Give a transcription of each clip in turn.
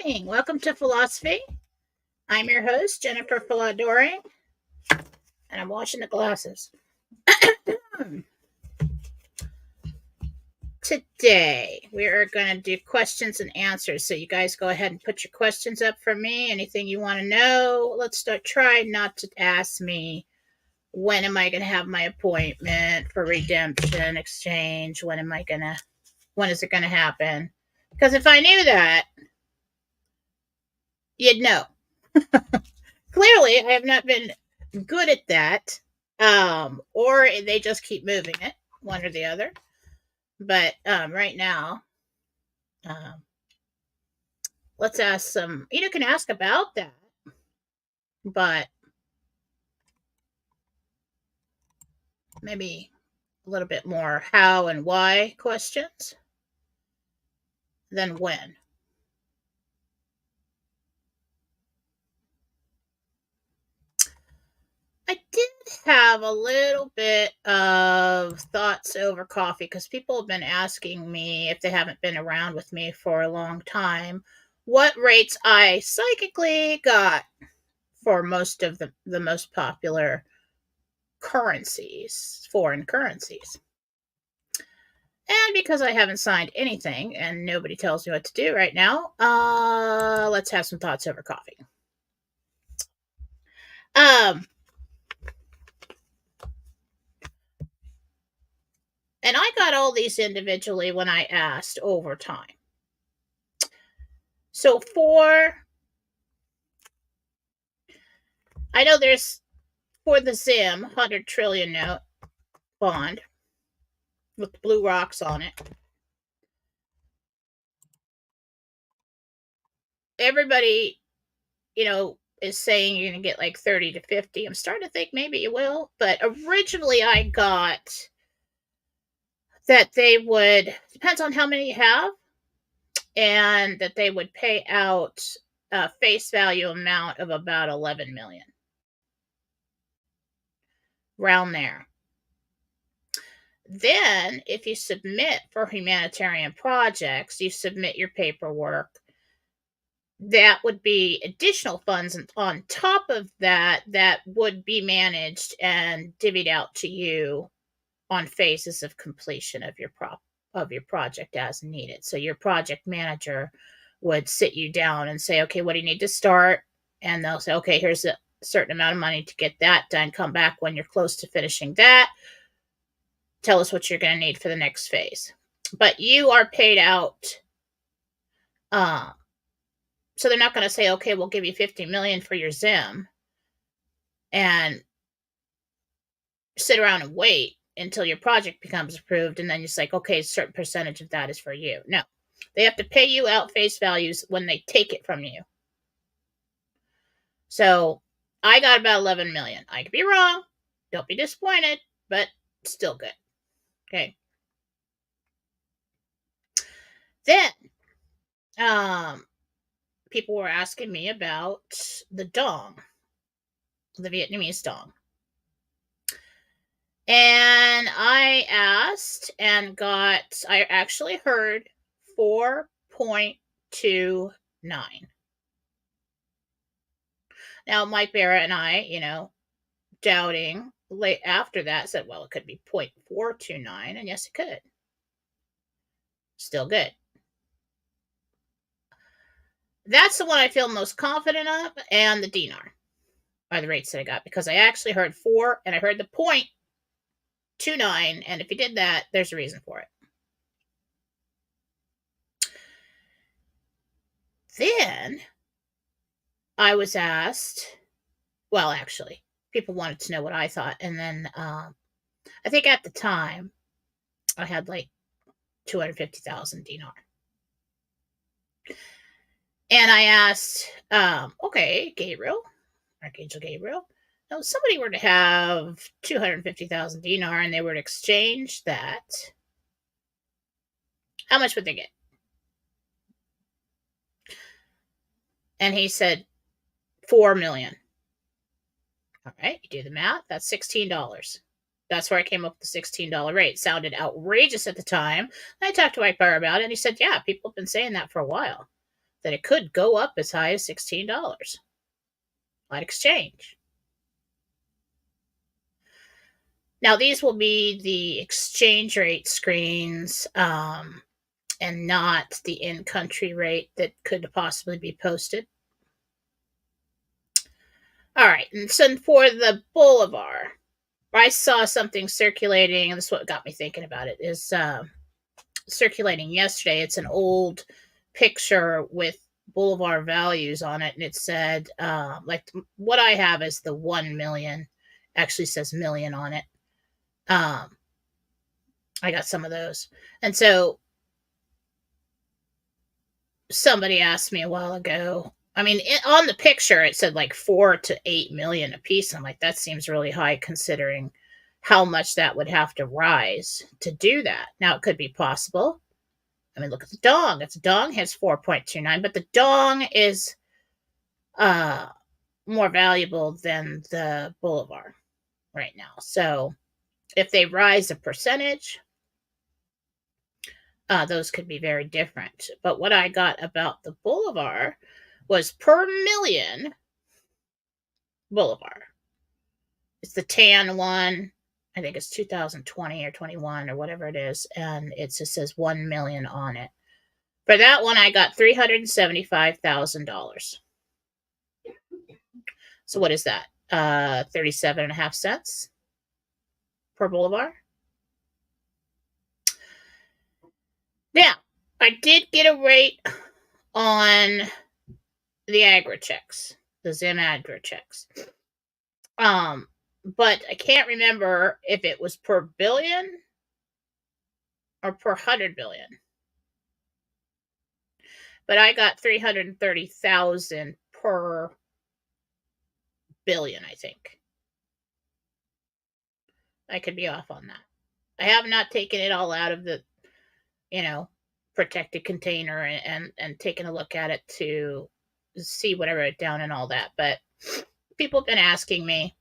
evening. Welcome to Fallawsophy. I'm your host, Jennifer Fallaw-Doering, and I'm washing the glasses. Today, we are going to do questions and answers. So you guys go ahead and put your questions up for me. Anything you want to know. Try not to ask me, when am I going to have my appointment for redemption, exchange? When is it going to happen? Because if I knew that, you'd know. Clearly, I have not been good at that, or they just keep moving it, one or the other. But right now, let's ask some. You can ask about that, but maybe a little bit more how and why questions than when. I did have a little bit of thoughts over coffee because people have been asking me, if they haven't been around with me for a long time, what rates I psychically got for most of the most popular currencies, foreign currencies. And because I haven't signed anything and nobody tells me what to do right now, let's have some thoughts over coffee. And I got all these individually when I asked over time. So I know there's, for the ZIM 100 trillion note bond with the blue rocks on it, everybody, is saying you're going to get like 30 to 50. I'm starting to think maybe you will. But originally I got that they would, depends on how many you have, and that they would pay out a face value amount of about 11 million. Round there. Then, if you submit for humanitarian projects, you submit your paperwork, that would be additional funds on top of that would be managed and divvied out to you on phases of completion of your project as needed. So your project manager would sit you down and say, okay, what do you need to start? And they'll say, okay, here's a certain amount of money to get that done. Come back when you're close to finishing that. Tell us what you're going to need for the next phase. But you are paid out. So they're not going to say, okay, we'll give you 50 million for your ZIM and sit around and wait until your project becomes approved. And then it's like, okay, a certain percentage of that is for you. No, they have to pay you out face values when they take it from you. So I got about 11 million. I could be wrong. Don't be disappointed, but still good. Okay. Then, people were asking me about the dong, the Vietnamese dong. And I asked and I actually heard 4.29. Now, Mike Barra and I, doubting late after that, said, well, it could be 0.429. And yes, it could. Still good. That's the one I feel most confident of, and the dinar are the rates that I got, because I actually heard 4 and I heard the 0.29, and if you did that, there's a reason for it. Then I was asked, well, actually, people wanted to know what I thought, and then I think at the time I had like 250,000 dinar. And I asked, okay, Archangel Gabriel, now if somebody were to have 250,000 dinar and they were to exchange that, how much would they get? And he said 4 million. All right, you do the math, that's $16. That's where I came up with the $16 rate. It sounded outrageous at the time. I talked to Mike Barr about it, and he said, yeah, people have been saying that for a while. that it could go up as high as $16 on exchange. Now, these will be the exchange rate screens, and not the in-country rate that could possibly be posted. All right, and so for the Bolivar, I saw something circulating, and this is what got me thinking about it, is circulating yesterday. It's an old picture with Bolivar values on it, and it said, like what I have is the 1 million, actually says million on it. I got some of those. And so somebody asked me a while ago, I mean, on the picture, it said like 4 to 8 million a piece. I'm like, that seems really high considering how much that would have to rise to do that. Now, it could be possible. I mean, look at the dong. The dong has 4.29, but the dong is more valuable than the Bolivar right now. So if they rise a percentage, those could be very different. But what I got about the Bolivar was per million Bolivar. It's the tan one. I think it's 2020 or 21 or whatever it is. And it just says 1 million on it. For that one, I got $375,000. So what is that? 37.5 cents per Bolivar. Now, I did get a rate on the agri checks, the Zim agri checks. But I can't remember if it was per billion or per 100 billion. But I got 330,000 per billion, I think. I could be off on that. I have not taken it all out of the, protected container and taken a look at it to see what I wrote down and all that. But people have been asking me,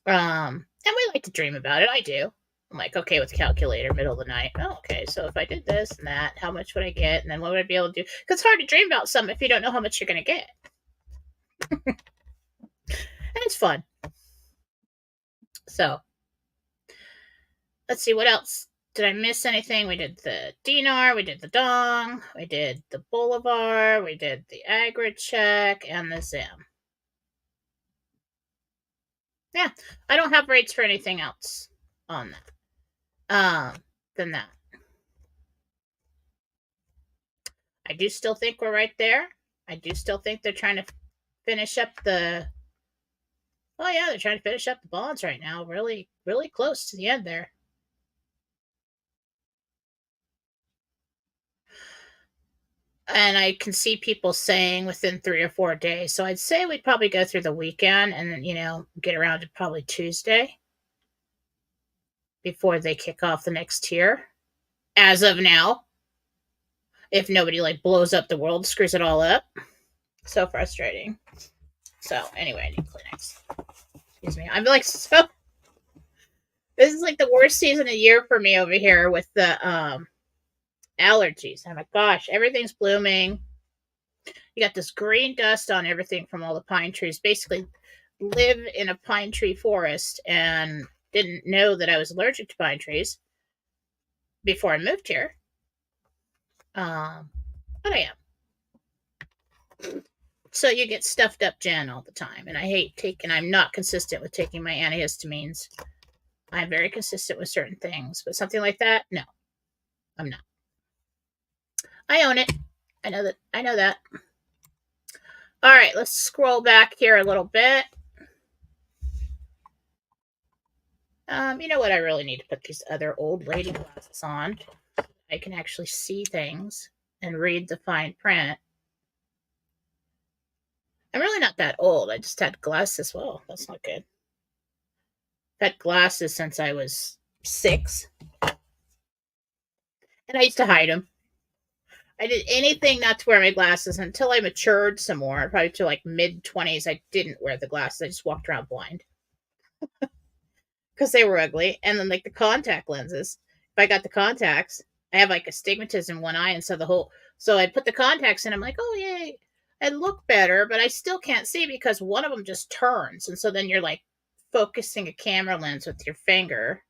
and we like to dream about it. I do. I'm like, okay, with the calculator, middle of the night. Oh, okay, so if I did this and that, how much would I get? And then what would I be able to do? Because it's hard to dream about something if you don't know how much you're going to get. And it's fun. So, let's see, what else? Did I miss anything? We did the dinar, we did the dong, we did the Bolivar, we did the agri check, and the Zim. Yeah, I don't have rates for anything else on that. Than that. I do still think we're right there. I do still think they're trying to finish up the. Oh yeah, they're trying to finish up the bonds right now. Really, really close to the end there. And I can see people saying within 3 or 4 days. So I'd say we'd probably go through the weekend and then, get around to probably Tuesday before they kick off the next tier. As of now, if nobody blows up the world, screws it all up. So frustrating. So anyway, I need Kleenex. Excuse me. I'm so. This is the worst season of the year for me over here with the allergies. Oh my gosh, everything's blooming. You got this green dust on everything from all the pine trees. Basically, live in a pine tree forest and didn't know that I was allergic to pine trees before I moved here. But I am. So you get stuffed up Jen all the time. And I hate I'm not consistent with taking my antihistamines. I'm very consistent with certain things. But something like that, no, I'm not. I own it. I know that. All right, let's scroll back here a little bit. You know what? I really need to put these other old lady glasses on. I can actually see things and read the fine print. I'm really not that old. I just had glasses. Well, that's not good. I've had glasses since I was 6. And I used to hide them. I did anything not to wear my glasses until I matured some more. Probably to mid-20s, I didn't wear the glasses. I just walked around blind. Because they were ugly. And then the contact lenses. If I got the contacts, I have astigmatism in one eye. And so the So I put the contacts in. I'm like, oh, yay. I look better, but I still can't see because one of them just turns. And so then you're like focusing a camera lens with your finger.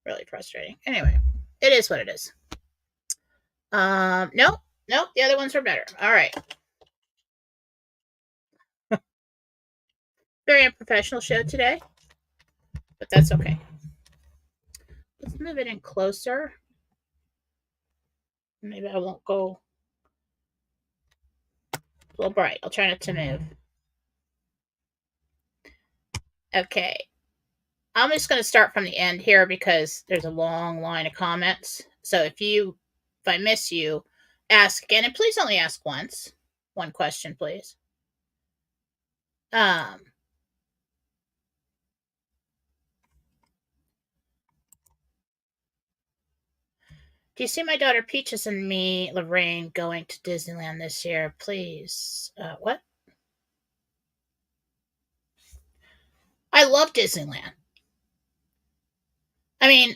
Really frustrating. Anyway, it is what it is. Nope. Nope. The other ones are better. All right. Very unprofessional show today, but that's okay. Let's move it in closer. Maybe I won't go a little bright. I'll try not to move. Okay. I'm just going to start from the end here because there's a long line of comments. So if I miss you, ask again, and please only ask once. One question, please. Do you see my daughter Peaches and me, Lorraine, going to Disneyland this year? Please. What? I love Disneyland. I mean,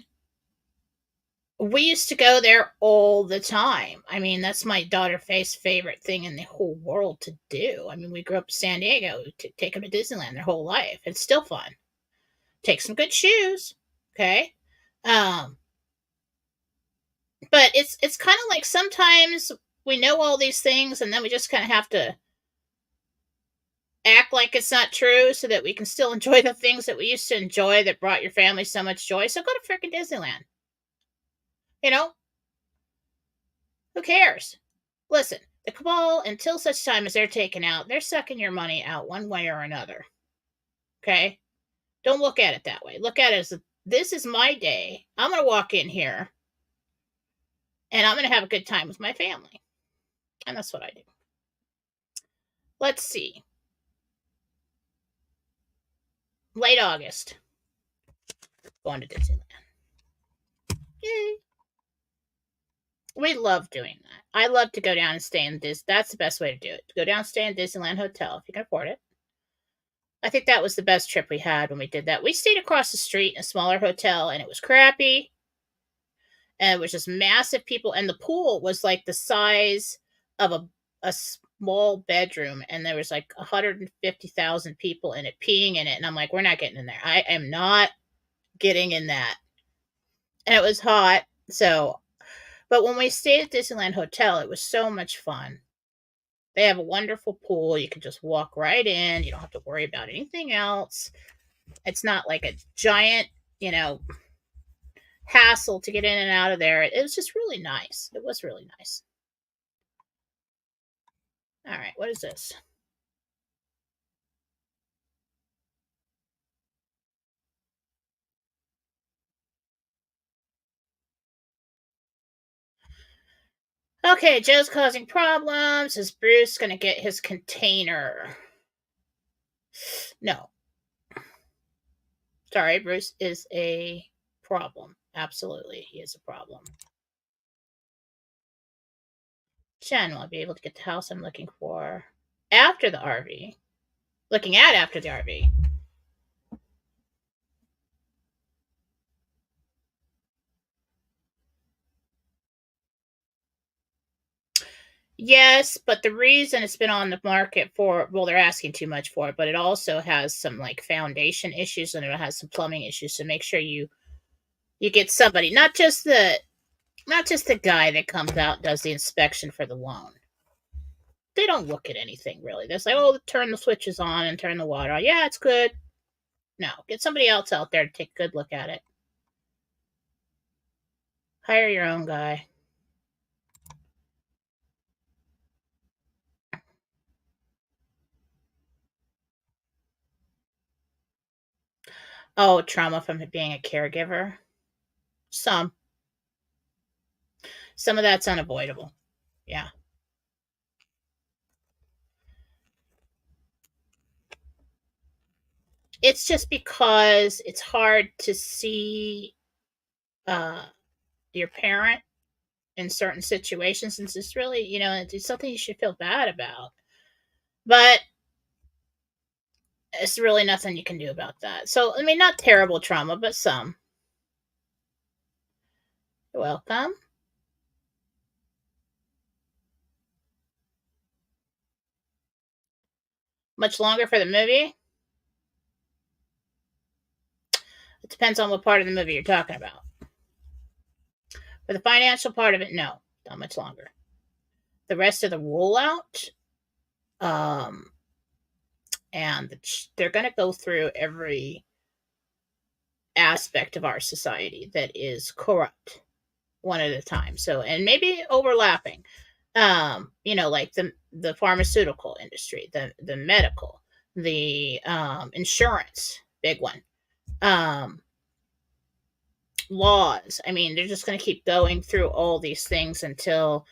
we used to go there all the time. I mean, that's my daughter Faye's favorite thing in the whole world to do. I mean, we grew up in San Diego. Take them to Disneyland their whole life. It's still fun. Take some good shoes. Okay. But it's kind of like sometimes we know all these things and then we just kind of have to act like it's not true so that we can still enjoy the things that we used to enjoy that brought your family so much joy. So go to freaking Disneyland. You know, who cares? Listen, the cabal, until such time as they're taken out, they're sucking your money out one way or another. Okay? Don't look at it that way. Look at it as this is my day. I'm going to walk in here and I'm going to have a good time with my family. And that's what I do. Let's see. Late August. Going to Disneyland. Yay. We love doing that. I love to go down and stay in this. That's the best way to do it. Go down and stay in Disneyland Hotel if you can afford it. I think that was the best trip we had when we did that. We stayed across the street in a smaller hotel, and it was crappy. And it was just massive people. And the pool was like the size of a small bedroom. And there was like 150,000 people in it, peeing in it. And I'm like, we're not getting in there. I am not getting in that. And it was hot. So, but when we stayed at Disneyland Hotel, it was so much fun. They have a wonderful pool. You can just walk right in. You don't have to worry about anything else. It's not like a giant, hassle to get in and out of there. It was just really nice. It was really nice. All right, what is this? Okay, Joe's causing problems. Is Bruce going to get his container? No. Sorry, Bruce is a problem. Absolutely, he is a problem. Jen, will I be able to get the house I'm looking for after the RV? Looking at after the RV. Yes, but the reason it's been on the market for, well, they're asking too much for it, but it also has some like foundation issues and it has some plumbing issues. So make sure you get somebody, not just the guy that comes out and does the inspection for the loan. They don't look at anything really. They're like, oh, turn the switches on and turn the water on. Yeah, it's good. No, get somebody else out there to take a good look at it. Hire your own guy. Oh, trauma from being a caregiver. Some of that's unavoidable. Yeah. It's just because it's hard to see uh, your parent in certain situations. And it's really, it's something you should feel bad about. But it's really nothing you can do about that. So, I mean, not terrible trauma, but some. You're welcome. Much longer for the movie? It depends on what part of the movie you're talking about. For the financial part of it, no, not much longer. The rest of the rollout, um, and they're going to go through every aspect of our society that is corrupt one at a time. So, and maybe overlapping, like the pharmaceutical industry, the medical, the insurance, big one, laws. I mean, they're just going to keep going through all these things until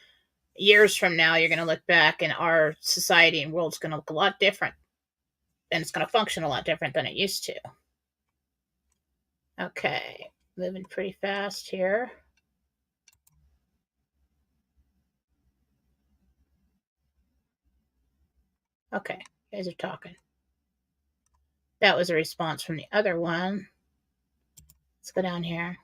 years from now, you're going to look back and our society and world's going to look a lot different, and it's going to function a lot different than it used to. Okay, moving pretty fast here. Okay, you guys are talking. That was a response from the other one. Let's go down here.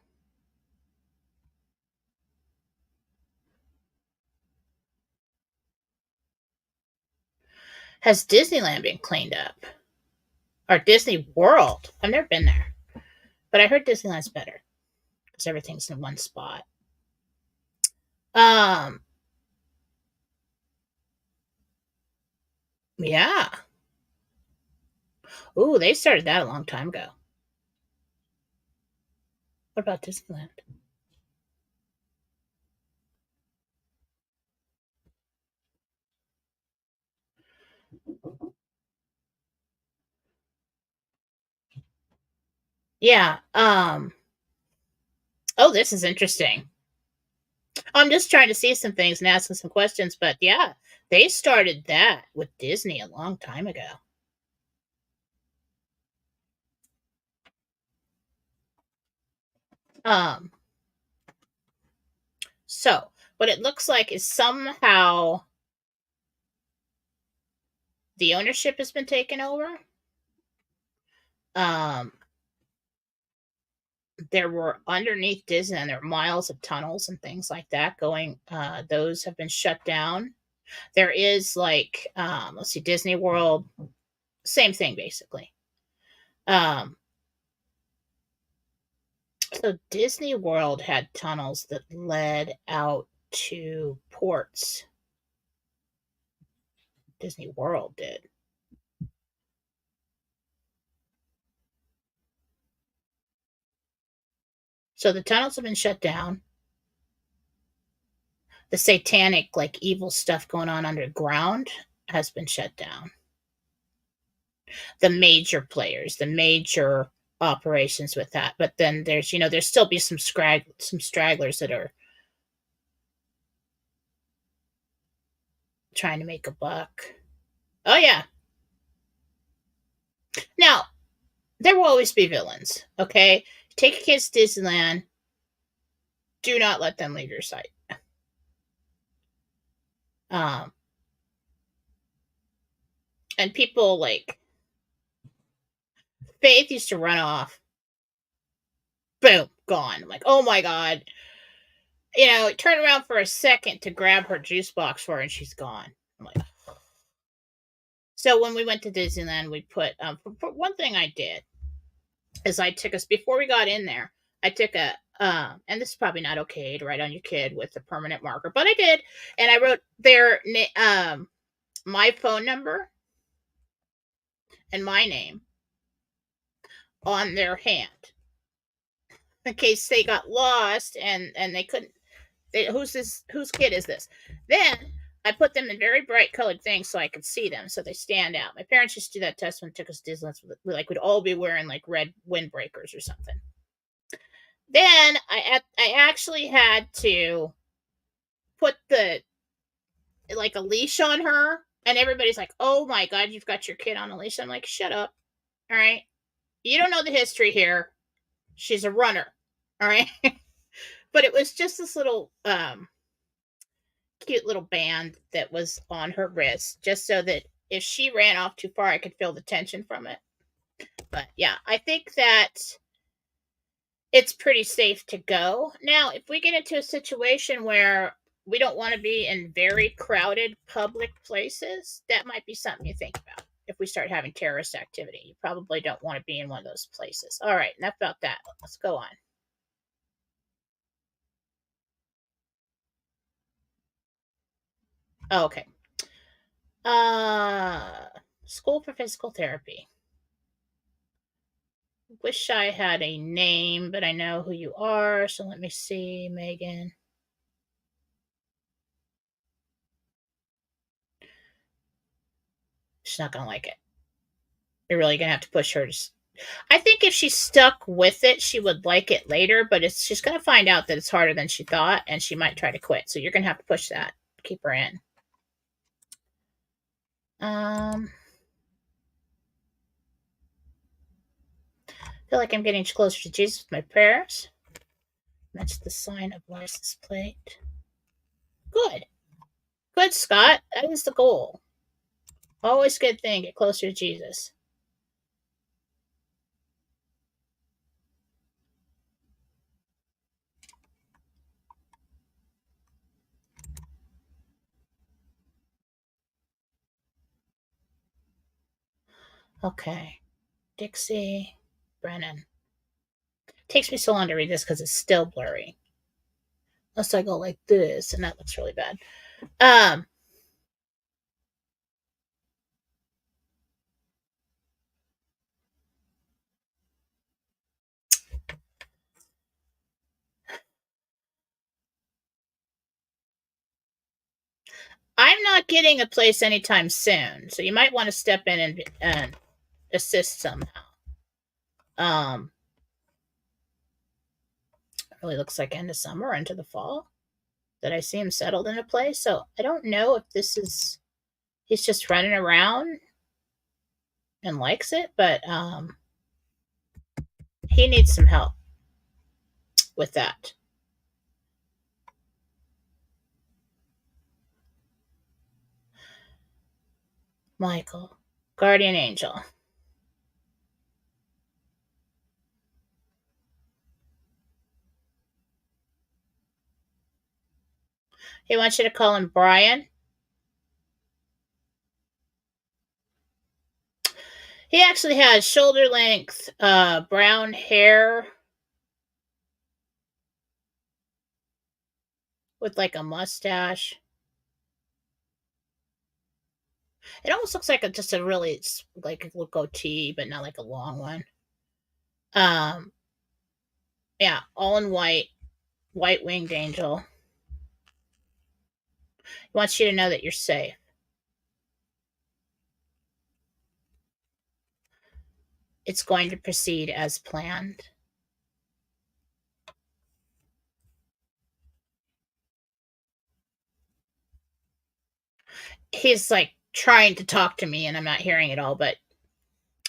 Has Disneyland been cleaned up? Or Disney World? I've never been there, but I heard Disneyland's better because everything's in one spot. Yeah. Ooh, they started that a long time ago. What about Disneyland? Yeah. Oh, this is interesting. I'm just trying to see some things and asking some questions, but yeah, they started that with Disney a long time ago. Um, so what it looks like is somehow the ownership has been taken over. Um, there were underneath Disney, and there were miles of tunnels and things like that going. Those have been shut down. There is let's see, Disney World, same thing basically. Um, so Disney World had tunnels that led out to ports. Disney World did. So the tunnels have been shut down. The satanic, evil stuff going on underground has been shut down. The major players, the major operations with that. But then there's still be some stragglers that are trying to make a buck. Oh yeah. Now, there will always be villains, okay? Take kids to Disneyland. Do not let them leave your sight. Um, and people Faith used to run off. Boom, gone. I'm like, oh my god. Turn around for a second to grab her juice box for her, and she's gone. I'm like, so when we went to Disneyland, we put for one thing I did is I took us before we got in there. I took and this is probably not okay to write on your kid with a permanent marker, but I did, and I wrote their my phone number and my name on their hand in case they got lost and they couldn't. Whose kid is this? Then I put them in very bright colored things so I could see them, so they stand out. My parents used to do that test when they took us to Disneyland. We'd all be wearing red windbreakers or something. Then I actually had to put a leash on her, and everybody's like, "Oh my god, you've got your kid on a leash." I'm like, "Shut up, all right? You don't know the history here. She's a runner, all right." But it was just this little cute little band that was on her wrist, just so that if she ran off too far, I could feel the tension from it. But yeah, I think that it's pretty safe to go. Now, if we get into a situation where we don't want to be in very crowded public places, that might be something you think about. if we start having terrorist activity. You probably don't want to be in one of those places. All right, enough about that. Let's go on. Oh, okay. Uh, School for physical therapy. Wish I had a name, but I know who you are. So let me see, Megan. She's not gonna like it. You're really gonna have to push her to. I think if she stuck with it, she would like it later. But she's gonna find out that it's harder than she thought, and she might try to quit. So you're gonna have to push that. Keep her in. I feel like I'm getting closer to Jesus with my prayers. That's the sign of license plate. Good. Good, Scott. That is the goal. Always a good thing. Get closer to Jesus. Okay. Dixie. Brennan. Takes me so long to read this because it's still blurry. Unless I go like this, and that looks really bad. I'm not getting a place anytime soon, so you might want to step in and assist somehow. It really looks like end of summer, into the fall that I see him settled in a place. So I don't know if this is he's just running around and likes it, but he needs some help with that. Michael, guardian angel. He wants you to call him Brian. He actually has shoulder length brown hair with like a mustache. It almost looks like just a really like a goatee, but not like a long one. Um, yeah, all in white, white winged angel. He wants you to know that you're safe. It's going to proceed as planned. He's like trying to talk to me, and I'm not hearing it all, but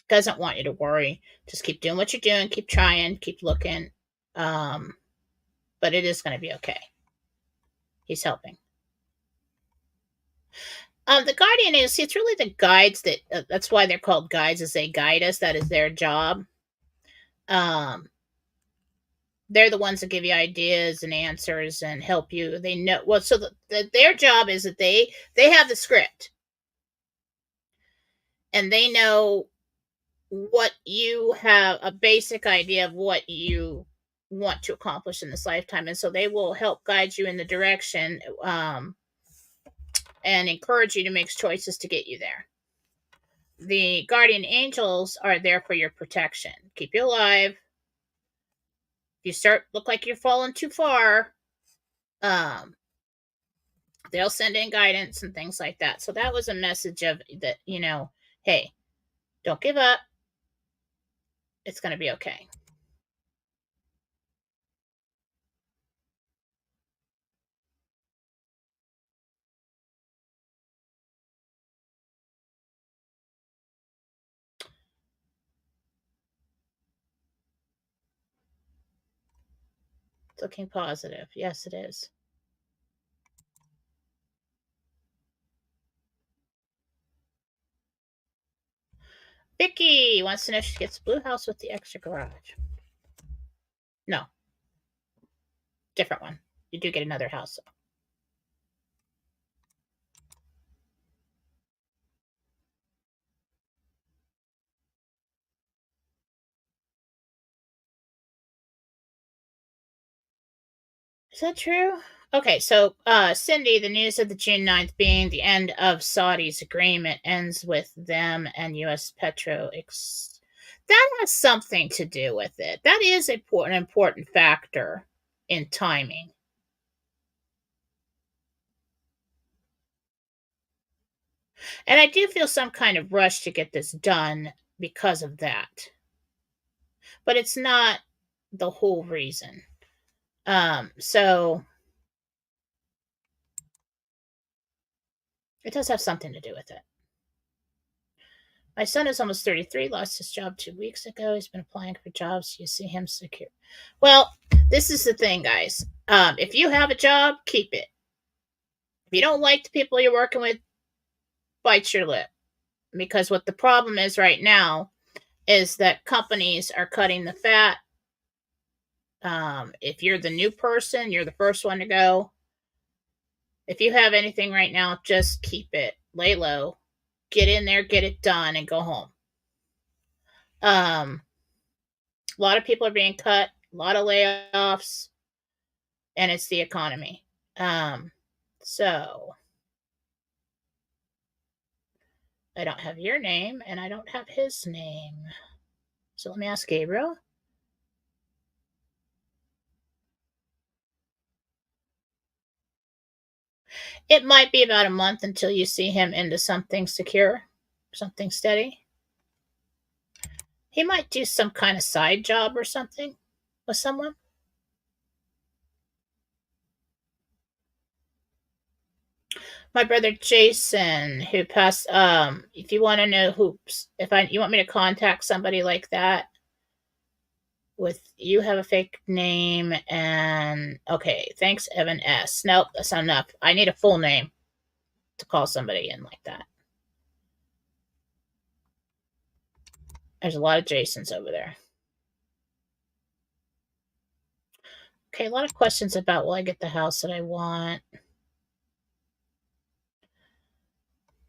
doesn't want you to worry. Just keep doing what you're doing, keep trying, keep looking. Um, but it is going to be okay. He's helping. The guardian is, see, it's really the guides that's why they're called guides, is they guide us. That is their job. Um, they're the ones that give you ideas and answers and help you. They know, well, so their job is that they have the script and they know what you have a basic idea of what you want to accomplish in this lifetime, and so they will help guide you in the direction, and encourage you to make choices to get you there. The guardian angels are there for your protection, keep you alive. If you start look like you're falling too far, um, they'll send in guidance and things like that. So that was a message of that, hey, don't give up. It's going to be okay. It's looking positive. Yes, it is. Vicky wants to know if she gets a blue house with the extra garage. No, different one. You do get another house. Is that true? Okay, so Cindy, the news of the June 9th being the end of Saudi's agreement ends with them and U.S. that has something to do with it. That is an important factor in timing. And I do feel some kind of rush to get this done because of that. But it's not the whole reason. So it does have something to do with it. My son is almost 33, lost his job 2 weeks ago. He's been applying for jobs. You see him secure. Well, this is the thing, guys. If you have a job, keep it. If you don't like the people you're working with, bite your lip. Because what the problem is right now is that companies are cutting the fat. If you're the new person, you're the first one to go. If you have anything right now, just keep it. Lay low. Get in there, get it done, and go home. A lot of people are being cut, a lot of layoffs, and it's the economy. So I don't have your name and I don't have his name. So let me ask Gabriel. It might be about a month until you see him into something secure, something steady. He might do some kind of side job or something with someone. My brother Jason, who passed. If you want to know you want me to contact somebody like that, with you have a fake name and okay, thanks Evan S. Nope, that's not enough. I need a full name to call somebody in like that. There's a lot of Jasons over there. Okay, a lot of questions about will I get the house that I want.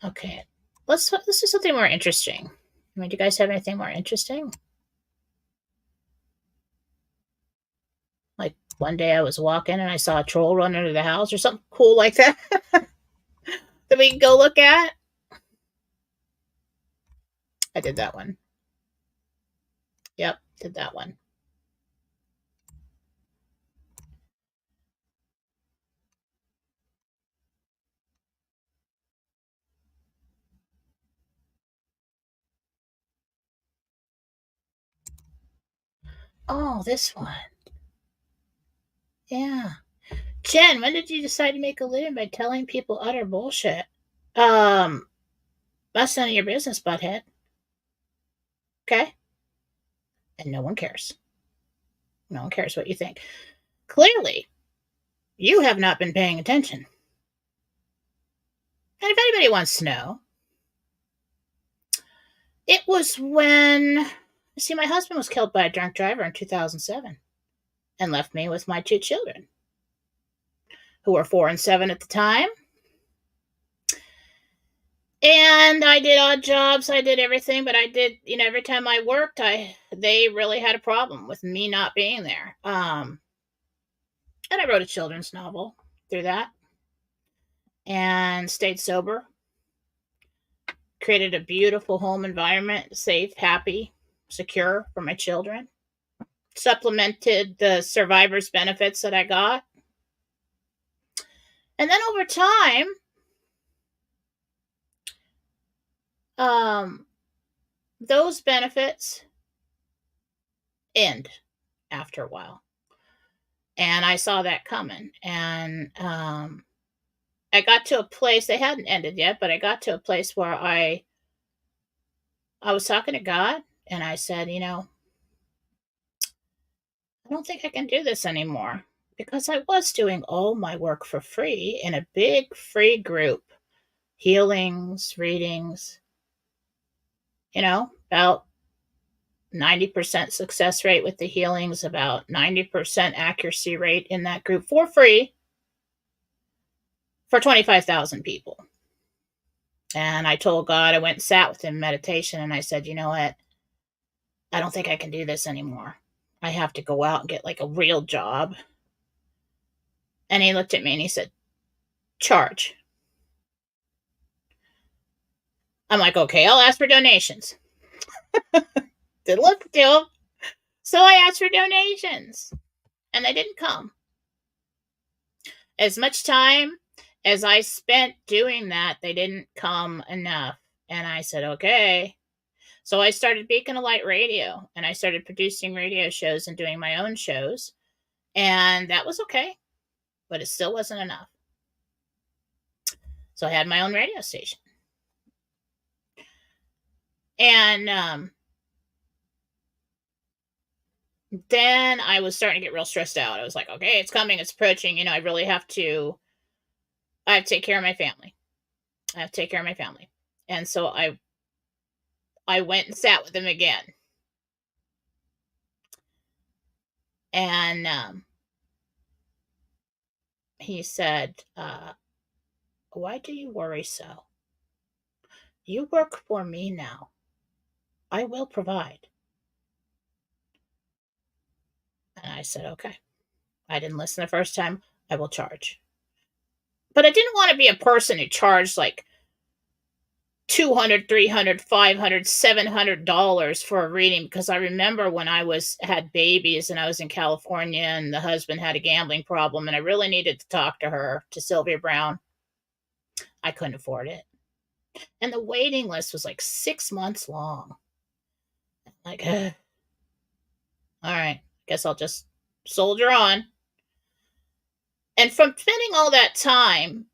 Okay, let's do something more interesting. I mean, do you guys have anything more interesting? Like one day I was walking and I saw a troll run under the house or something cool like that that we can go look at. I did that one. Yep, did that one. Oh, this one. Yeah. Jen, when did you decide to make a living by telling people utter bullshit? Um, that's none of your business, butthead. Okay? And no one cares. No one cares what you think. Clearly, you have not been paying attention. And if anybody wants to know, it was when, see, my husband was killed by a drunk driver in 2007 and left me with my two children, who were 4 and 7 at the time. And I did odd jobs, I did everything, but I did, every time I worked, they really had a problem with me not being there. And I wrote a children's novel through that and stayed sober, created a beautiful home environment, safe, happy, secure for my children, supplemented the survivor's benefits that I got. And then over time, those benefits end after a while. And I saw that coming. And I got to a place, they hadn't ended yet, but I got to a place where I was talking to God and I said, I don't think I can do this anymore. Because I was doing all my work for free in a big free group, healings, readings, about 90% success rate with the healings, about 90% accuracy rate in that group for free for 25,000 people. And I told God, I went and sat with him in meditation and I said, you know what? I don't think I can do this anymore. I have to go out and get like a real job And he looked at me and he said, charge. I'm like, okay, I'll ask for donations. Didn't look to him. So I asked for donations and they didn't come. As much time as I spent doing that, they didn't come enough. And I said, okay. So I started Beacon of Light Radio and I started producing radio shows and doing my own shows. And that was okay, but it still wasn't enough. So I had my own radio station. And then I was starting to get real stressed out. I was like, okay, it's coming, it's approaching. I really have to take care of my family. I have to take care of my family. And so I went and sat with him again. And he said, why do you worry so? You work for me now. I will provide. And I said, okay. I didn't listen the first time. I will charge. But I didn't want to be a person who charged like $200, $300, $500, $700 for a reading, because I remember when I had babies and I was in California and the husband had a gambling problem and I really needed to talk to Sylvia Brown. I couldn't afford it. And the waiting list was like 6 months long. Like, all right, guess I'll just soldier on. And from spending all that time,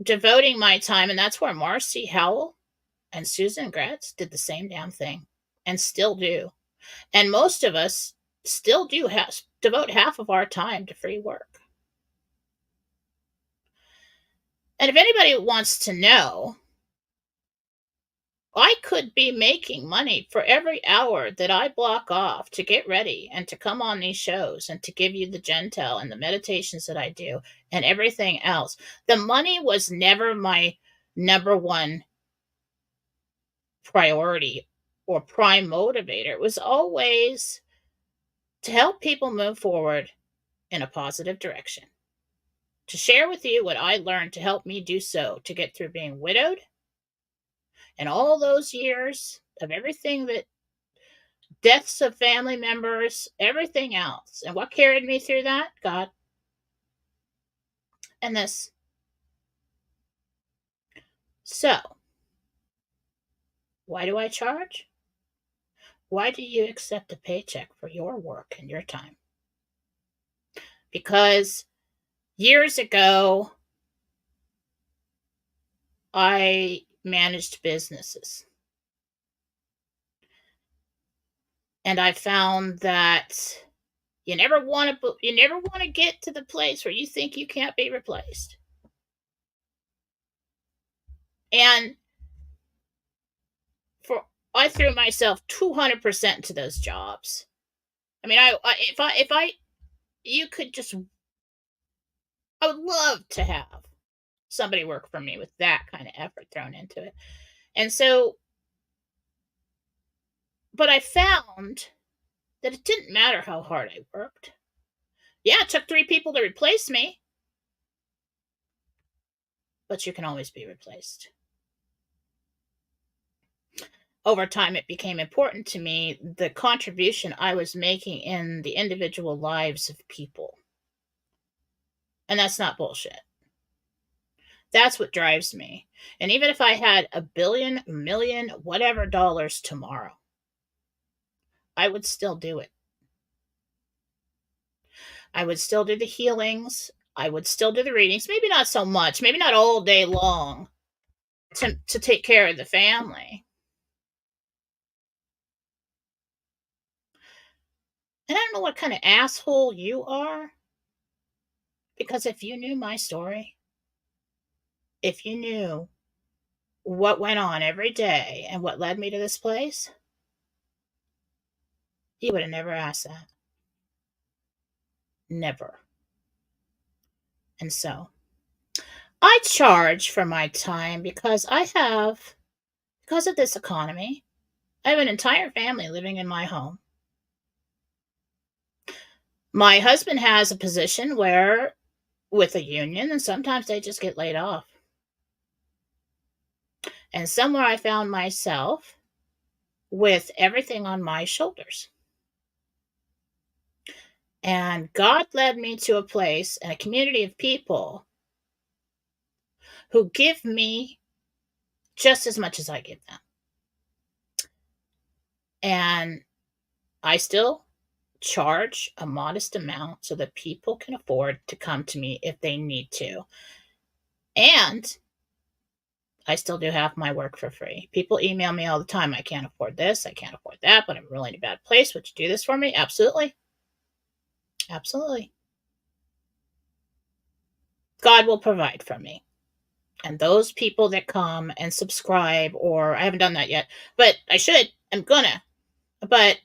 devoting my time, and that's where Marcy Howell and Susan Gratz did the same damn thing and still do. And most of us still do devote half of our time to free work. And if anybody wants to know, I could be making money for every hour that I block off to get ready and to come on these shows and to give you the gentle and the meditations that I do and everything else. The money was never my number one priority or prime motivator. It was always to help people move forward in a positive direction, to share with you what I learned to help me do so, to get through being widowed and all those years of everything, that deaths of family members, everything else. And what carried me through that? God. And this. So, why do I charge? Why do you accept a paycheck for your work and your time? Because years ago, I managed businesses. And I found that you never want to get to the place where you think you can't be replaced. And I threw myself 200% into those jobs. I mean, I would love to have somebody work for me with that kind of effort thrown into it. And so, but I found that it didn't matter how hard I worked. Yeah, it took 3 people to replace me, but you can always be replaced. Over time, it became important to me the contribution I was making in the individual lives of people. And that's not bullshit. That's what drives me. And even if I had $1 billion, $1 million, whatever dollars tomorrow, I would still do it. I would still do the healings. I would still do the readings. Maybe not so much. Maybe not all day long to take care of the family. And I don't know what kind of asshole you are, because if you knew my story, if you knew what went on every day and what led me to this place, you would have never asked that. Never. And so I charge for my time because because of this economy, I have an entire family living in my home. My husband has a position where with a union, and sometimes they just get laid off. And somewhere I found myself with everything on my shoulders. And God led me to a place and a community of people who give me just as much as I give them. And I still charge a modest amount so that people can afford to come to me if they need to. And I still do half my work for free. People email me all the time. I can't afford this. I can't afford that, but I'm really in a bad place. Would you do this for me? Absolutely. Absolutely. God will provide for me. And those people that come and subscribe, or I haven't done that yet, but I should, I'm gonna, but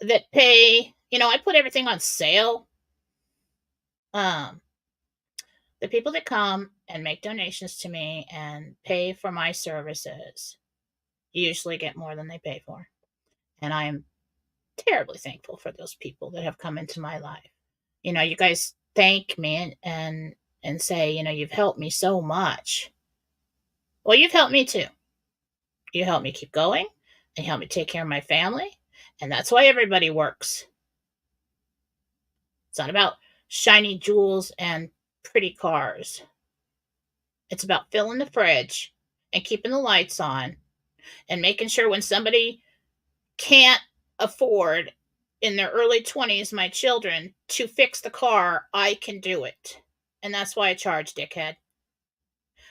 that pay, I put everything on sale. Um, the people that come and make donations to me and pay for my services usually get more than they pay for. And I am terribly thankful for those people that have come into my life. You guys thank me and say, you've helped me so much. Well, you've helped me too. You helped me keep going and you helped me take care of my family. And that's why everybody works. It's not about shiny jewels and pretty cars. It's about filling the fridge and keeping the lights on and making sure when somebody can't afford in their early 20s, my children, to fix the car, I can do it. And that's why I charge, dickhead.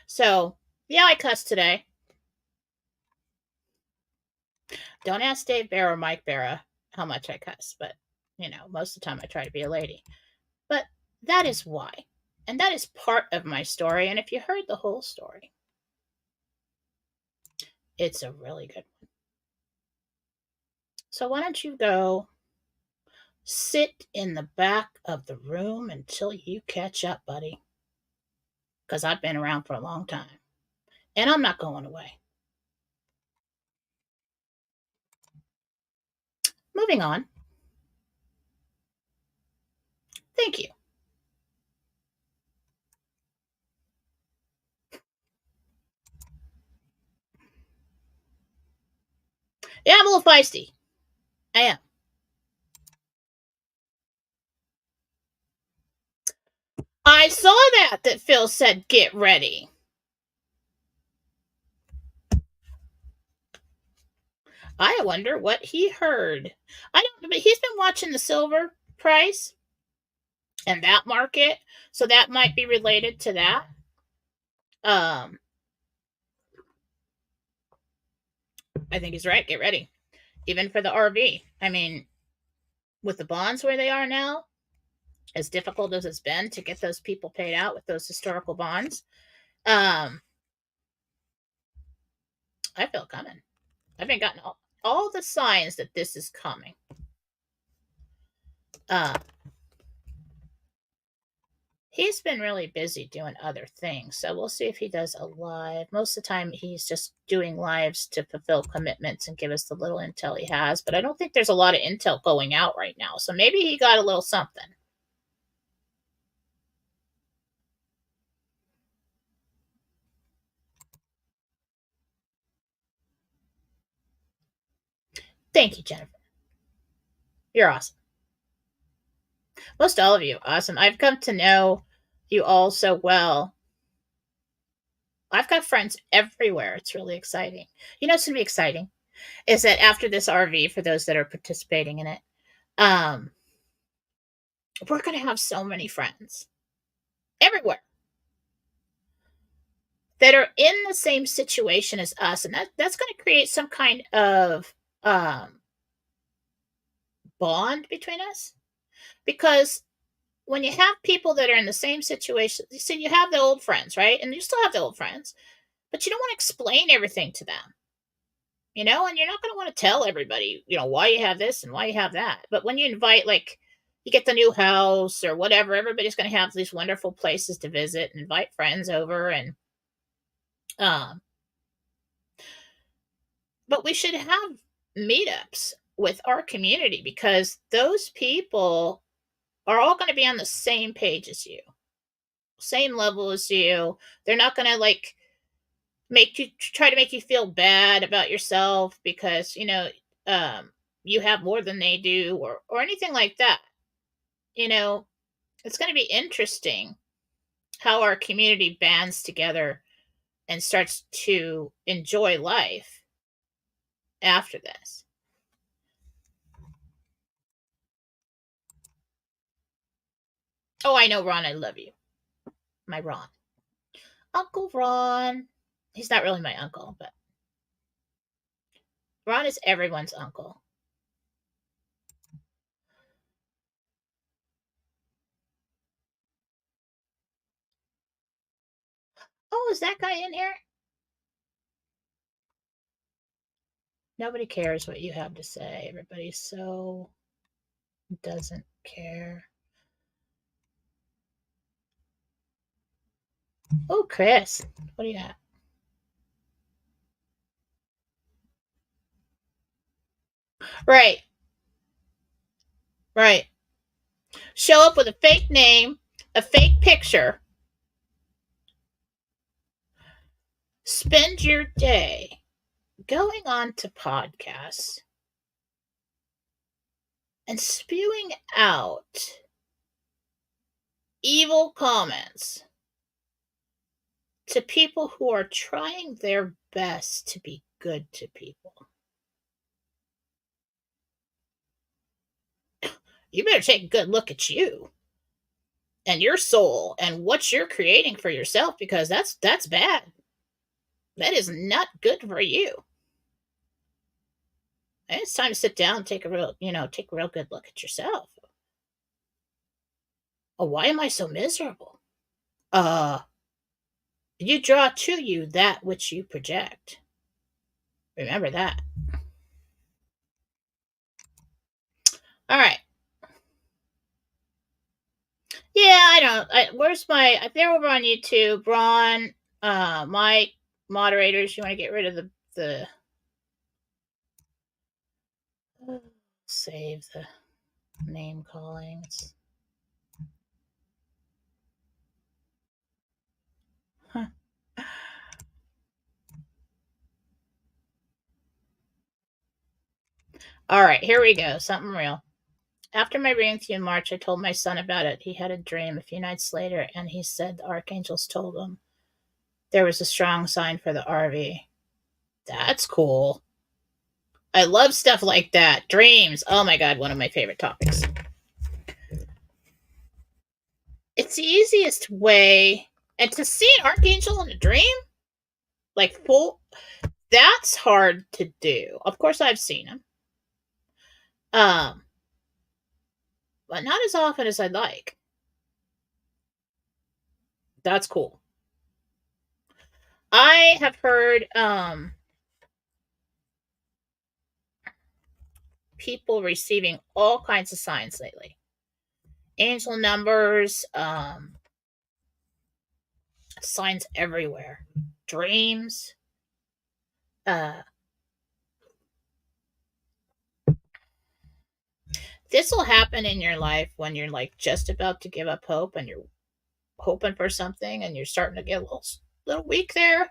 So, yeah, I cussed today. Don't ask Dave Barra or Mike Barra how much I cuss, but, most of the time I try to be a lady. But that is why. And that is part of my story. And if you heard the whole story, it's a really good one. So why don't you go sit in the back of the room until you catch up, buddy? Because I've been around for a long time. And I'm not going away. Moving on. Thank you. Yeah, I'm a little feisty. I am. I saw that Phil said, get ready. I wonder what he heard. I don't, but he's been watching the silver price and that market, so that might be related to that. I think he's right. Get ready, even for the RV. I mean, with the bonds where they are now, as difficult as it's been to get those people paid out with those historical bonds, I feel it coming. I've been gotten all the signs that this is coming. He's been really busy doing other things, so we'll see if he does a live. Most of the time, he's just doing lives to fulfill commitments and give us the little intel he has, but I don't think there's a lot of intel going out right now, so maybe he got a little something. Thank you, Jennifer. You're awesome. Most all of you, awesome. I've come to know you all so well. I've got friends everywhere. It's really exciting. It's going to be exciting is that after this RV, for those that are participating in it, we're going to have so many friends everywhere that are in the same situation as us. And that's going to create some kind of bond between us. Because when you have people that are in the same situation, you see, you have the old friends, right? And you still have the old friends, but you don't want to explain everything to them. And you're not going to want to tell everybody, why you have this and why you have that. But when you invite, like, you get the new house or whatever, everybody's going to have these wonderful places to visit and invite friends over. And, but we should have meetups with our community because those people are all going to be on the same page as you. same level as you. They're not going to like make you try to make you feel bad about yourself because, um you have more than they do, or anything like that. You know, it's going to be interesting how our community bands together and starts to enjoy life after this. Oh, I know, Ron, I love you. My Ron. Uncle Ron. He's not really my uncle, but Ron is everyone's uncle. Oh, is that guy in here? Nobody cares what you have to say. Everybody so doesn't care. Oh, Chris. What do you got? Right, right. Show up with a fake name, a fake picture, spend your day going on to podcasts and spewing out evil comments to people who are trying their best to be good to people. You better take a good look at you and your soul and what you're creating for yourself, because that's bad. That is not good for you. And it's time to sit down and take a real good look at yourself. Oh, why am I so miserable? Uh, you draw to you that which you project. Remember that. All right. Yeah, I don't. Where's my? They're over on YouTube. Ron, my moderators. You want to get rid of the save the name calling. Huh. All right, here we go. Something real. After my reading in March, I told my son about it. He had a dream a few nights later, and he said the archangels told him there was a strong sign for the RV. That's cool. I love stuff like that. Dreams. Oh my God, one of my favorite topics. It's the easiest way. And to see an archangel in a dream, like full, that's hard to do. Of course, I've seen them, um, but not as often as I'd like. That's cool. I have heard people receiving all kinds of signs lately. Angel numbers, signs everywhere. Dreams. Uh, this will happen in your life when you're like just about to give up hope and you're hoping for something and you're starting to get a little weak there.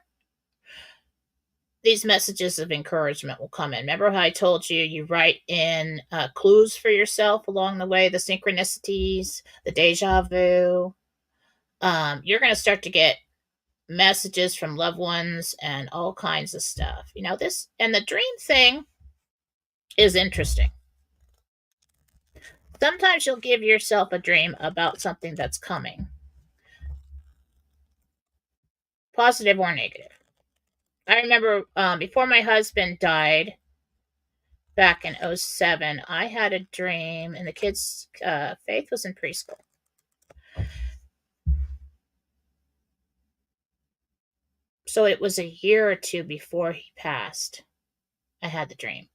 These messages of encouragement will come in. Remember how I told you you write in clues for yourself along the way, the synchronicities, the deja vu. You're going to start to get messages from loved ones and all kinds of stuff. This and the dream thing is interesting. Sometimes you'll give yourself a dream about something that's coming, positive or negative. I remember before my husband died back in '07, I had a dream, and the kids' Faith was in preschool. So it was a year or two before he passed. I had the dream.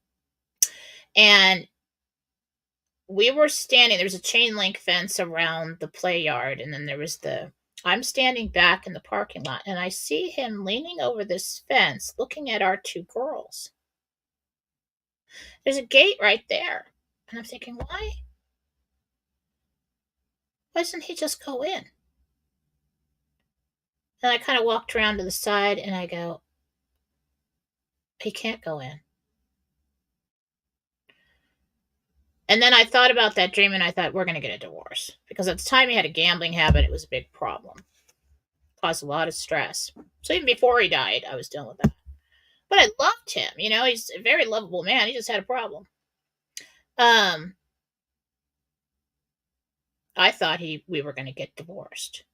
And we were standing, there was a chain link fence around the play yard, and then I'm standing back in the parking lot, and I see him leaning over this fence looking at our two girls. There's a gate right there. And I'm thinking, why doesn't he just go in? And I kind of walked around to the side and I go, he can't go in. And then I thought about that dream and I thought, we're going to get a divorce. Because at the time he had a gambling habit, it was a big problem. Caused a lot of stress. So even before he died, I was dealing with that. But I loved him. He's a very lovable man. He just had a problem. Um, I thought we were going to get divorced.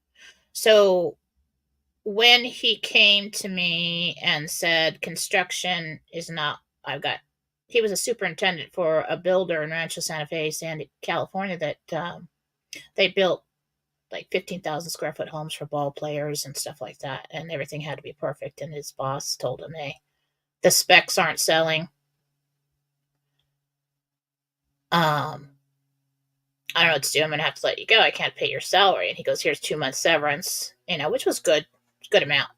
So when he came to me and said construction is not, he was a superintendent for a builder in Rancho Santa Fe, California, that they built like 15,000 square foot homes for ball players and stuff like that, and everything had to be perfect. And his boss told him, "Hey, the specs aren't selling. I don't know what to do. I'm gonna have to let you go. I can't pay your salary." And he goes, "Here's 2 months severance," which was good amount.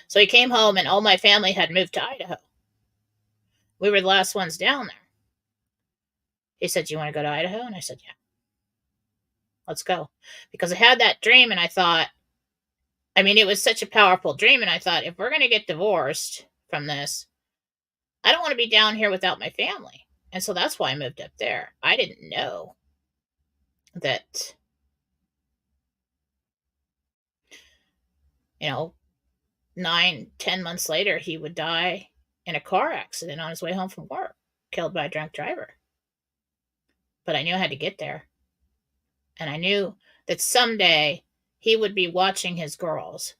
So he came home, and all my family had moved to Idaho. We were the last ones down there. He said, "Do you want to go to Idaho?" And I said, "Yeah, let's go." Because I had that dream, and I thought, it was such a powerful dream, and I thought, if we're going to get divorced from this, I don't want to be down here without my family. And so that's why I moved up there. I didn't know that, 9, 10 months later, he would die in a car accident on his way home from work, killed by a drunk driver. But I knew I had to get there. And I knew that someday he would be watching his girls,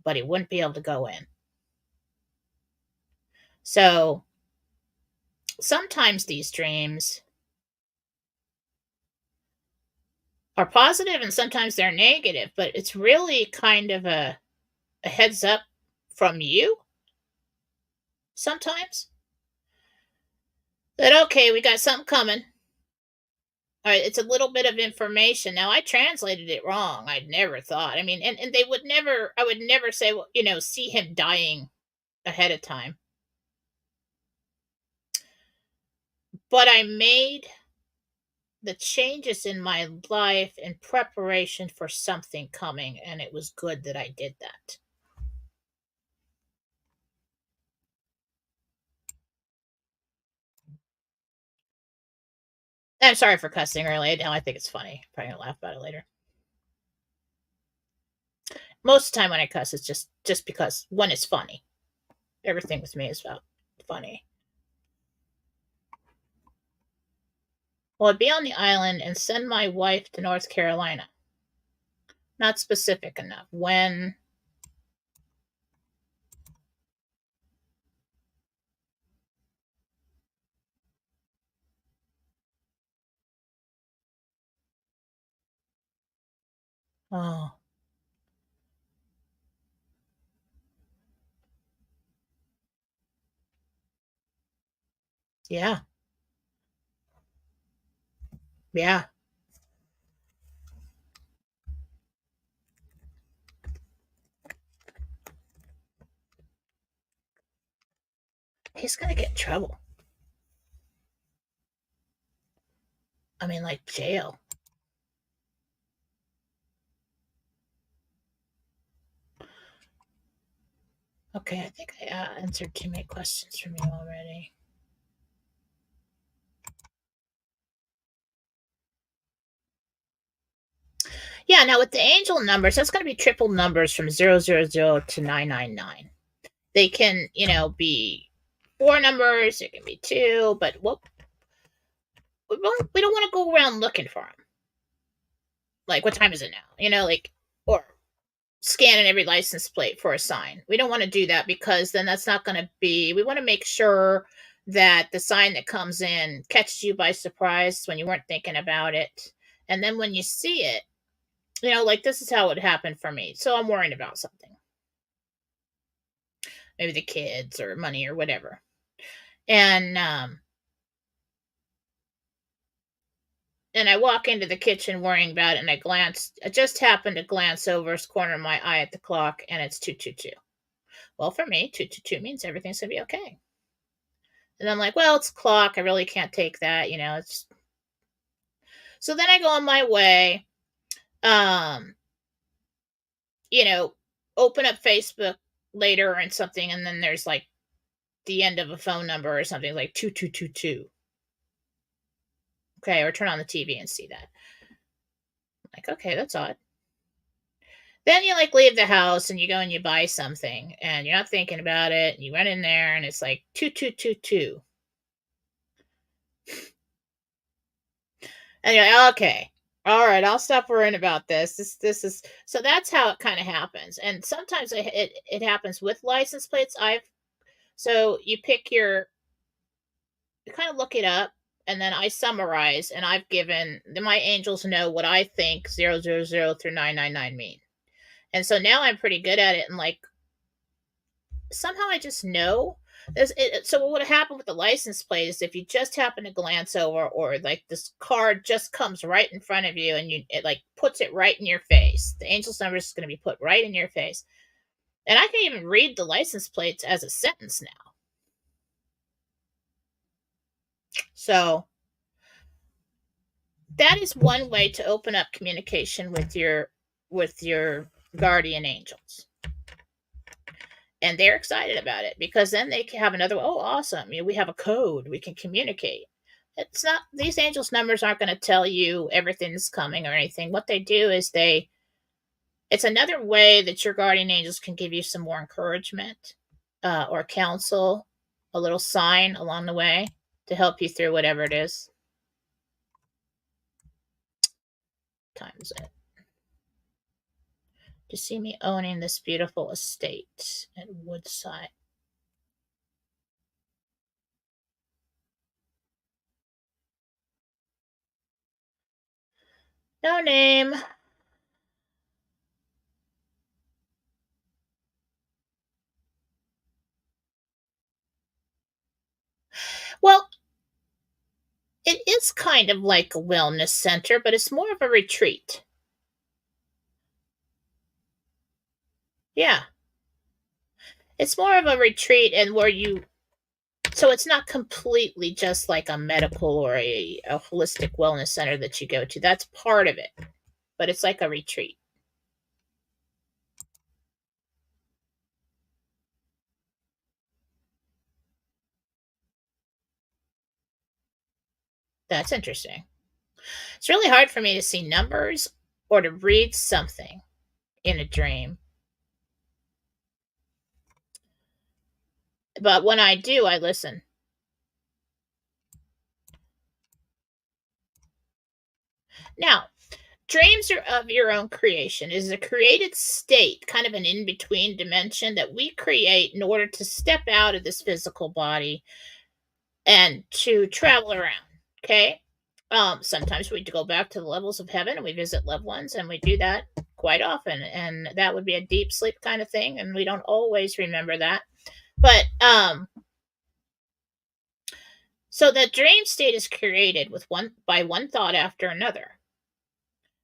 but he wouldn't be able to go in. So sometimes these dreams are positive and sometimes they're negative, but it's really kind of a heads up from you sometimes that, okay, we got something coming. All right, it's a little bit of information. Now, I translated it wrong. I'd never thought. And they would never, I would never say, well, see him dying ahead of time. But I made the changes in my life in preparation for something coming, and it was good that I did that. I'm sorry for cussing early. Now I think it's funny. Probably gonna laugh about it later. Most of the time when I cuss, it's just because when it's funny. Everything with me is about funny. Well, I'd be on the island and send my wife to North Carolina. Not specific enough. When? Oh, yeah, yeah. He's gonna get in trouble. Like jail. Okay, I think I answered too many questions from you already. Yeah, now with the angel numbers, that's going to be triple numbers from 000 to 999. They can, be 4 numbers, it can be 2, but we don't want to go around looking for them. Like, what time is it now? Or scanning every license plate for a sign. We don't want to do that because then that's not going to be, we want to make sure that the sign that comes in catches you by surprise when you weren't thinking about it. And then when you see it, like this is how it happened for me. So I'm worrying about something. Maybe the kids or money or whatever. And I walk into the kitchen worrying about it, and I just happened to glance over the corner of my eye at the clock, and it's 2:22. Well, for me, 2:22 means everything's going to be okay. And I'm like, well, it's a clock. I really can't take that. So then I go on my way. Um, you know, open up Facebook later and something, and then there's like the end of a phone number or something like 2222. Okay, or turn on the TV and see that. Like, okay, that's odd. Then you like leave the house and you go and you buy something and you're not thinking about it. And you run in there and it's like 2222. And you're like, okay, all right, I'll stop worrying about this. This is so that's how it kind of happens. And sometimes it happens with license plates. So you pick your you kind of look it up and then I summarize and I've given my angels know what I think 000 through 999 mean. And so now I'm pretty good at it and like somehow I just know. So what would happen with the license plate is if you just happen to glance over or like this card just comes right in front of you and it like puts it right in your face. The angel's number is going to be put right in your face. And I can even read the license plates as a sentence now. So that is one way to open up communication with your guardian angels. And they're excited about it because then they can have another, oh, awesome, we have a code, we can communicate. It's not, these angels numbers aren't going to tell you everything's coming or anything. What they do is it's another way that your guardian angels can give you some more encouragement or counsel, a little sign along the way to help you through whatever it is. Times it. To see me owning this beautiful estate at Woodside. No name. Well, it is kind of like a wellness center, but it's more of a retreat. Yeah. It's more of a retreat and where you so it's not completely just like a medical or a holistic wellness center that you go to. That's part of it, but it's like a retreat. That's interesting. It's really hard for me to see numbers or to read something in a dream. But when I do, I listen. Now, dreams are of your own creation. It is a created state, kind of an in between dimension that we create in order to step out of this physical body and to travel around. Okay. Sometimes we go back to the levels of heaven and we visit loved ones, and we do that quite often. And that would be a deep sleep kind of thing. And we don't always remember that. But so the dream state is created with one thought after another.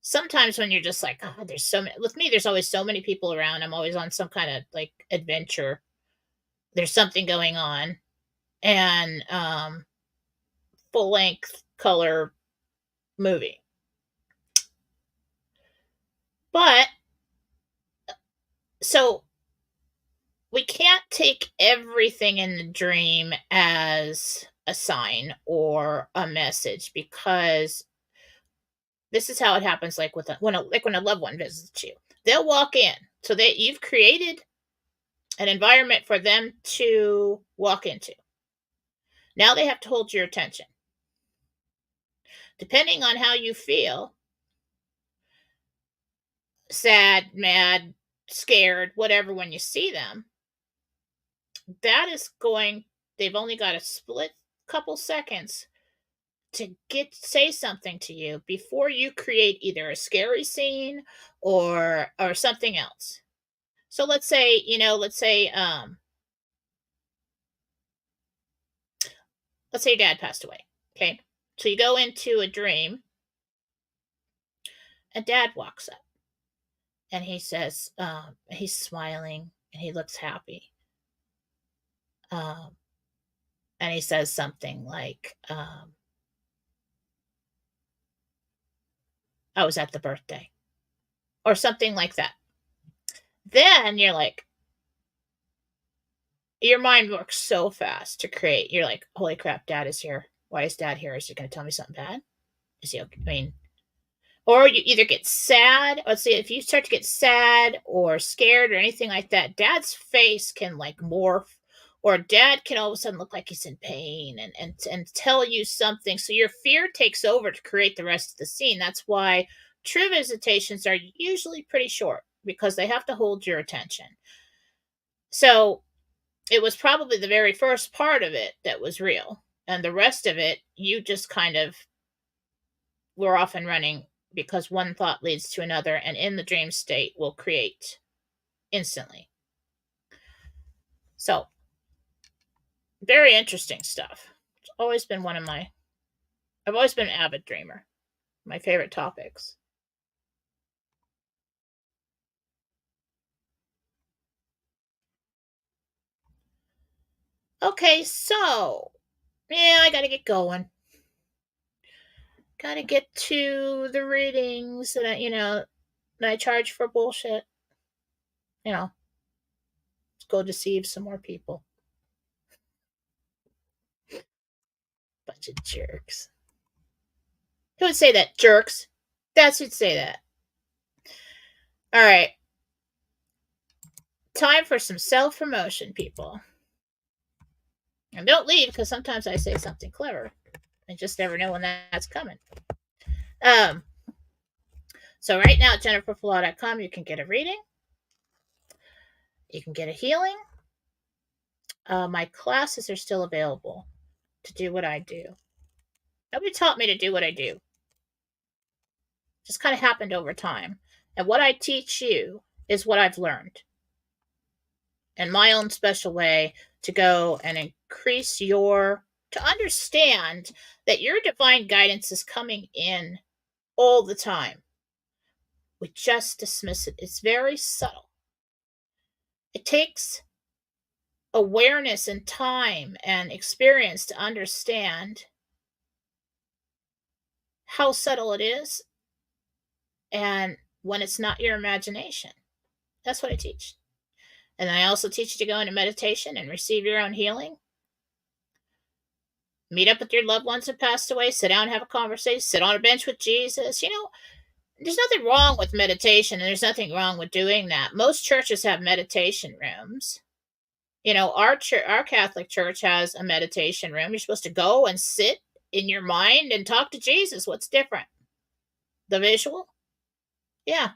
Sometimes when you're just like, oh, there's so many, with me, there's always so many people around. I'm always on some kind of like adventure. There's something going on. And full length color movie. But so we can't take everything in the dream as a sign or a message because this is how it happens like when a loved one visits you. They'll walk in. So you've created an environment for them to walk into. Now they have to hold your attention. Depending on how you feel, sad, mad, scared, whatever, when you see them, that is going, they've only got a split couple seconds to say something to you before you create either a scary scene or something else. So let's say your dad passed away. Okay. So you go into a dream and dad walks up and he says, he's smiling and he looks happy. Um, and he says something like, I was at the birthday or something like that. Then you're like, your mind works so fast to create. You're like, holy crap, dad is here. Why is dad here? Is he going to tell me something bad? Is he okay? I mean, or you either get sad. Let's see, if you start to get sad or scared or anything like that, dad's face can like morph, or dad can all of a sudden look like he's in pain and tell you something. So your fear takes over to create the rest of the scene. That's why true visitations are usually pretty short because they have to hold your attention. So it was probably the very first part of it that was real. And the rest of it, you just kind of were off and running because one thought leads to another, and in the dream state will create instantly. So, very interesting stuff. It's always been I've always been an avid dreamer. My favorite topics. Okay, so, yeah, I gotta get going. Gotta get to the readings that I charge for bullshit. You know, let's go deceive some more people. Bunch of jerks. Who would say that? Jerks. That's who'd say that. All right. Time for some self promotion, people. And don't leave because sometimes I say something clever. I just never know when that's coming. So right now at jenniferfallaw.com, you can get a reading. You can get a healing. My classes are still available to do what I do. Nobody taught me to do what I do. Just kind of happened over time. And what I teach you is what I've learned in my own special way to go and increase to understand that your divine guidance is coming in all the time. We just dismiss it. It's very subtle. It takes awareness and time and experience to understand how subtle it is and when it's not your imagination. That's what I teach. And I also teach you to go into meditation and receive your own healing. Meet up with your loved ones that passed away, sit down and have a conversation, sit on a bench with Jesus. There's nothing wrong with meditation, and there's nothing wrong with doing that. Most churches have meditation rooms. Our Catholic Church has a meditation room. You're supposed to go and sit in your mind and talk to Jesus. What's different? The visual? Yeah.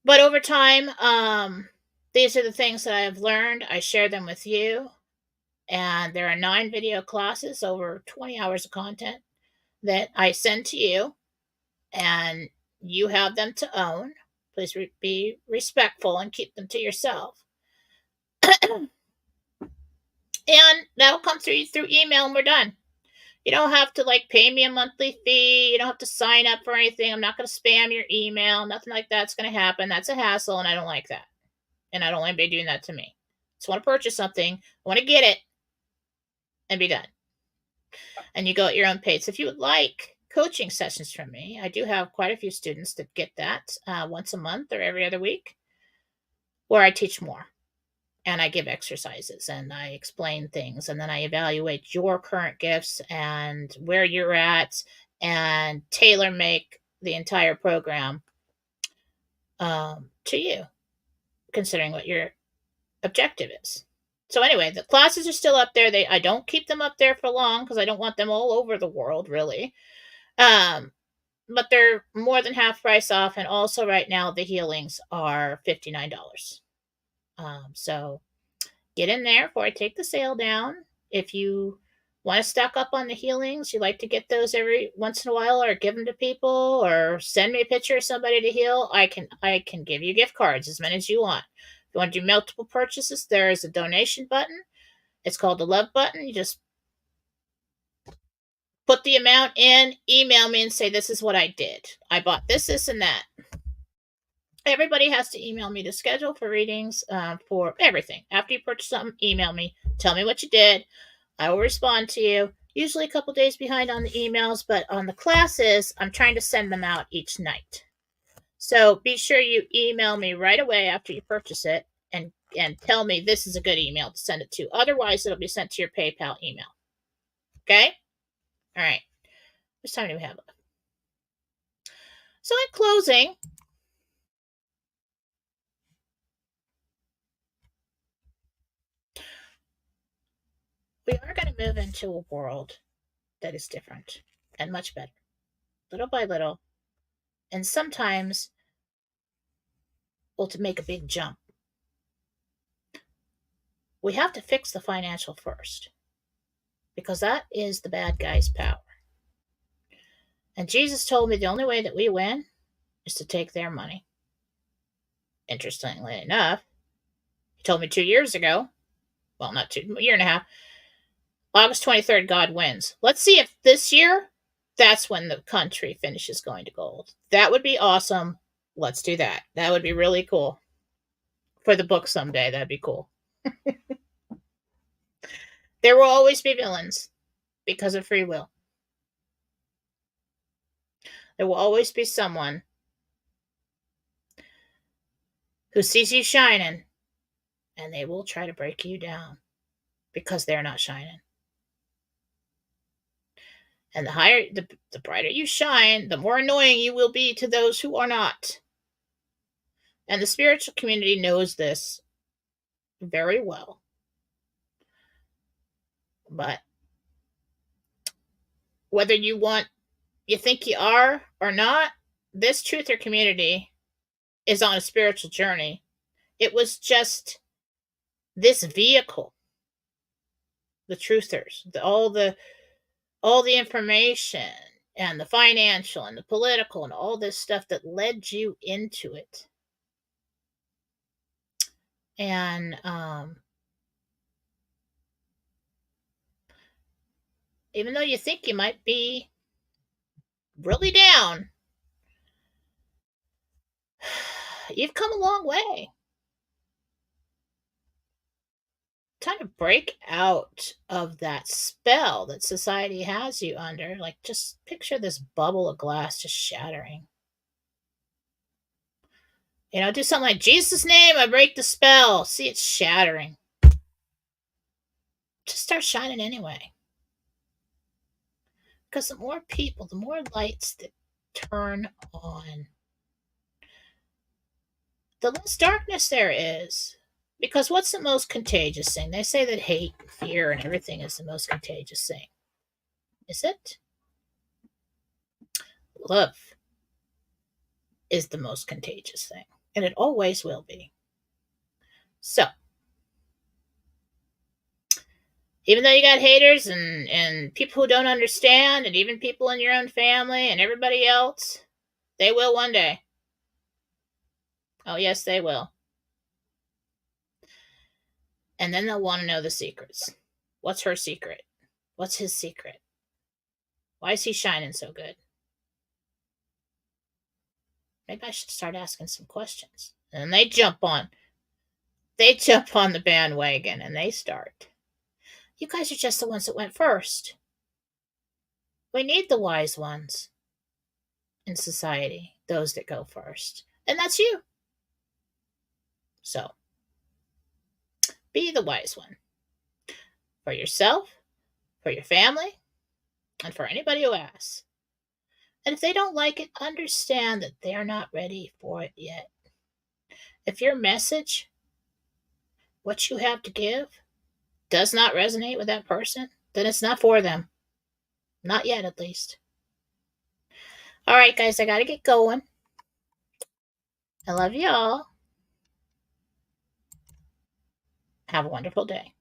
But over time, these are the things that I have learned. I share them with you. And there are 9 video classes, over 20 hours of content that I send to you. And you have them to own. Please be respectful and keep them to yourself. And that'll come through email and we're done. You don't have to pay me a monthly fee. You don't have to sign up for anything. I'm not going to spam your email. Nothing like that's going to happen. That's a hassle, and I don't like that. And I don't want anybody doing that to me. I just want to purchase something. I want to get it and be done. And you go at your own pace. If you would like coaching sessions from me, I do have quite a few students that get that once a month or every other week, where I teach more. And I give exercises and I explain things, and then I evaluate your current gifts and where you're at and tailor make the entire program to you, considering what your objective is. So anyway, the classes are still up there. I don't keep them up there for long because I don't want them all over the world, really. But they're more than half price off, and also right now the healings are $59. So get in there before I take the sale down. If you want to stock up on the healings, you like to get those every once in a while, or give them to people, or send me a picture of somebody to heal, I can give you gift cards, as many as you want. If you want to do multiple purchases, there is a donation button. It's called the love button. You just put the amount in, email me and say, this is what I did. I bought this, and that. Everybody has to email me to schedule for readings, for everything. After you purchase something, email me. Tell me what you did. I will respond to you. Usually a couple days behind on the emails, but on the classes, I'm trying to send them out each night. So be sure you email me right away after you purchase it and tell me this is a good email to send it to. Otherwise, it'll be sent to your PayPal email. Okay? All right. How much time do we have? So in closing, we are going to move into a world that is different and much better, little by little. And sometimes we'll to make a big jump. We have to fix the financial first because that is the bad guy's power. And Jesus told me the only way that we win is to take their money. Interestingly enough, he told me 2 years ago, well, not two, a year and a half, August 23rd, God wins. Let's see if this year, that's when the country finishes going to gold. That would be awesome. Let's do that. That would be really cool. For the book someday, that'd be cool. There will always be villains because of free will. There will always be someone who sees you shining and they will try to break you down because they're not shining. And the brighter you shine, the more annoying you will be to those who are not. And the spiritual community knows this very well. But whether you think you are or not, this truther community is on a spiritual journey. It was just this vehicle, the truthers, all the information and the financial and the political and all this stuff that led you into it. And even though you think you might be really down, you've come a long way. Time to break out of that spell that society has you under. Like, just picture this bubble of glass just shattering. Do something like, Jesus' name, I break the spell. See, it's shattering. Just start shining anyway. Because the more people, the more lights that turn on, the less darkness there is. Because what's the most contagious thing? They say that hate, fear, and everything is the most contagious thing. Is it? Love is the most contagious thing. And it always will be. So, even though you got haters and people who don't understand, and even people in your own family and everybody else, they will one day. Oh, yes, they will. And then they'll want to know the secrets. What's her secret? What's his secret? Why is he shining so good? Maybe I should start asking some questions. And they jump on the bandwagon and they start. You guys are just the ones that went first. We need the wise ones in society, those that go first. And that's you. So, be the wise one for yourself, for your family, and for anybody who asks. And if they don't like it, understand that they're not ready for it yet. If your message, what you have to give, does not resonate with that person, then it's not for them. Not yet, at least. All right, guys, I got to get going. I love you all. Have a wonderful day.